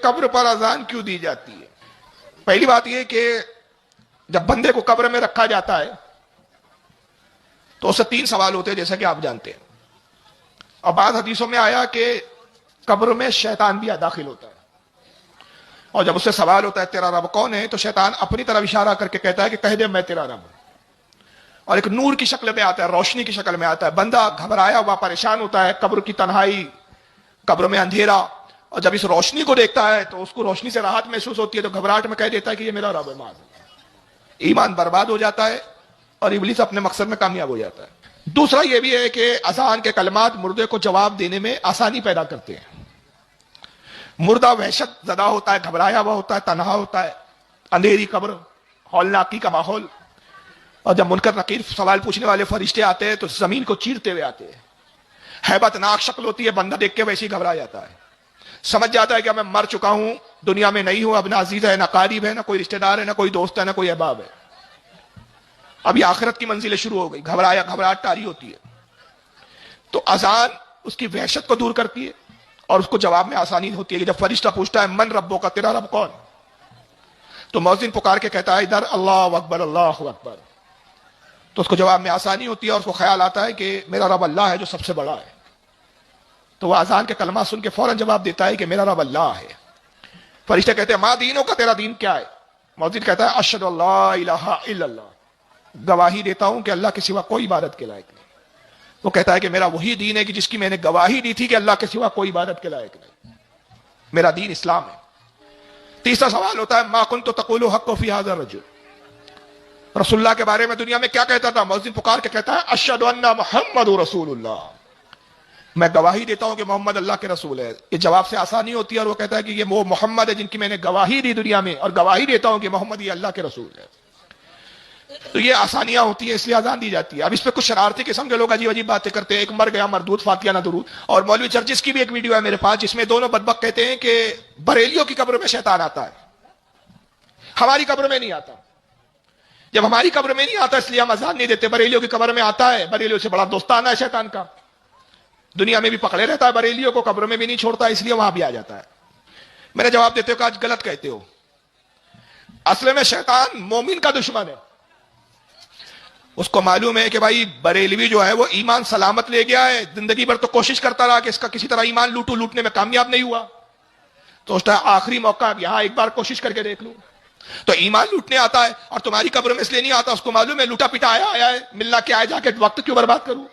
قبر پر اذان کیوں دی جاتی ہے؟ پہلی بات یہ کہ جب بندے کو قبر میں رکھا جاتا ہے تو اس سے 3 سوال ہوتے ہیں، جیسا کہ آپ جانتے ہیں. اور بعض حدیثوں میں آیا کہ قبر میں شیطان بھی داخل ہوتا ہے، اور جب اس سے سوال ہوتا ہے تیرا رب کون ہے، تو شیطان اپنی طرف اشارہ کر کے کہتا ہے کہ کہہ دے میں تیرا رب ہوں. اور ایک نور کی شکل میں آتا ہے، روشنی کی شکل میں آتا ہے. بندہ گھبرایا ہوا پریشان ہوتا ہے، قبر کی تنہائی، قبر میں اندھیرا، اور جب اس روشنی کو دیکھتا ہے تو اس کو روشنی سے راحت محسوس ہوتی ہے، تو گھبراہٹ میں کہہ دیتا ہے کہ یہ میرا رب ہے. معاذ اللہ. ایمان برباد ہو جاتا ہے اور ابلیس اپنے مقصد میں کامیاب ہو جاتا ہے. دوسرا یہ بھی ہے کہ اذان کے کلمات مردے کو جواب دینے میں آسانی پیدا کرتے ہیں. مردہ وحشت زدہ ہوتا ہے، گھبرایا ہوا ہوتا ہے، تنہا ہوتا ہے، اندھیری قبر، ہولناکی کا ماحول، اور جب منکر نکیر سوال پوچھنے والے فرشتے آتے ہیں تو زمین کو چیرتے ہوئے آتے ہیں. ہیبت ناک شکل ہوتی ہے، بندہ دیکھ کے ویسے ہی گھبرا جاتا ہے، سمجھ جاتا ہے کہ میں مر چکا ہوں، دنیا میں نہیں ہوں، اب نہ عزیز ہے، نہ قریب ہے، نہ کوئی رشتہ دار ہے، نہ کوئی دوست ہے، نہ کوئی احباب ہے. اب یہ آخرت کی منزلیں شروع ہو گئی، گھبراہٹ طاری ہوتی ہے. تو اذان اس کی وحشت کو دور کرتی ہے اور اس کو جواب میں آسانی ہوتی ہے کہ جب فرشتہ پوچھتا ہے من ربوں کا، تیرا رب کون، تو مؤذن پکار کے کہتا ہے ادھر اللہ اکبر اللہ اکبر، تو اس کو جواب میں آسانی ہوتی ہے اور اس کو خیال آتا ہے کہ میرا رب اللہ ہے جو سب سے بڑا ہے. تو وہ اذان کے کلمات سن کے فوراً جواب دیتا ہے کہ میرا رب اللہ ہے. فرشتے کہتے ہیں ماں دینوں کا، تیرا دین کیا ہے؟ مؤذن کہتا ہے اشہد ان لا الہ الا اللہ، گواہی دیتا ہوں کہ اللہ کے سوا کوئی عبادت کے لائق نہیں. وہ کہتا ہے کہ میرا وہی دین ہے کہ جس کی میں نے گواہی دی تھی کہ اللہ کے سوا کوئی عبادت کے لائق نہیں، میرا دین اسلام ہے. تیسرا سوال ہوتا ہے ما کنت تقول حق فی ھذا الرجل، رسول اللہ کے بارے میں دنیا میں کیا کہتا تھا؟ مؤذن پکار کے کہتا ہے اشہد ان محمد رسول اللہ، میں گواہی دیتا ہوں کہ محمد اللہ کے رسول ہے. یہ جواب سے آسانی ہوتی ہے اور وہ کہتا ہے کہ یہ وہ محمد ہے جن کی میں نے گواہی دی دنیا میں، اور گواہی دیتا ہوں کہ محمد یہ اللہ کے رسول ہے. تو یہ آسانیاں ہوتی ہیں، اس لیے اذان دی جاتی ہے. اب اس پہ کچھ شرارتی قسم کے لوگ عجیب عجیب باتیں کرتے ہیں، ایک مر گیا مردود فاتحہ نہ درود. اور مولوی چرچز کی بھی ایک ویڈیو ہے میرے پاس جس میں دونوں بدبخت کہتے ہیں کہ بریلیوں کی قبر میں شیطان آتا ہے، ہماری قبر میں نہیں آتا. جب ہماری قبر میں نہیں آتا اس لیے ہم اذان نہیں دیتے. بریلیوں کی قبر میں آتا ہے، بریلیوں سے بڑا دوستانہ ہے شیطان کا، دنیا میں بھی پکڑے رہتا ہے بریلیوں کو، قبر میں بھی نہیں چھوڑتا، اس لیے وہاں بھی آ جاتا ہے. میں نے جواب دیتے ہو کہ آج غلط کہتے ہو. اصل میں شیطان مومن کا دشمن ہے. اس کو معلوم ہے کہ بھائی بریلوی جو ہے وہ ایمان سلامت لے گیا ہے، زندگی بھر تو کوشش کرتا رہا کہ اس کا کسی طرح ایمان لوٹنے میں کامیاب نہیں ہوا، تو اس طرح آخری موقع اب یہاں ایک بار کوشش کر کے دیکھ لوں. تو ایمان لوٹنے آتا ہے اور تمہاری قبر میں اس لیے نہیں آتا، اس کو معلوم ہے لوٹا پیٹا آیا ہے، ملنا کیا ہے، جا کے وقت کیوں برباد کروں.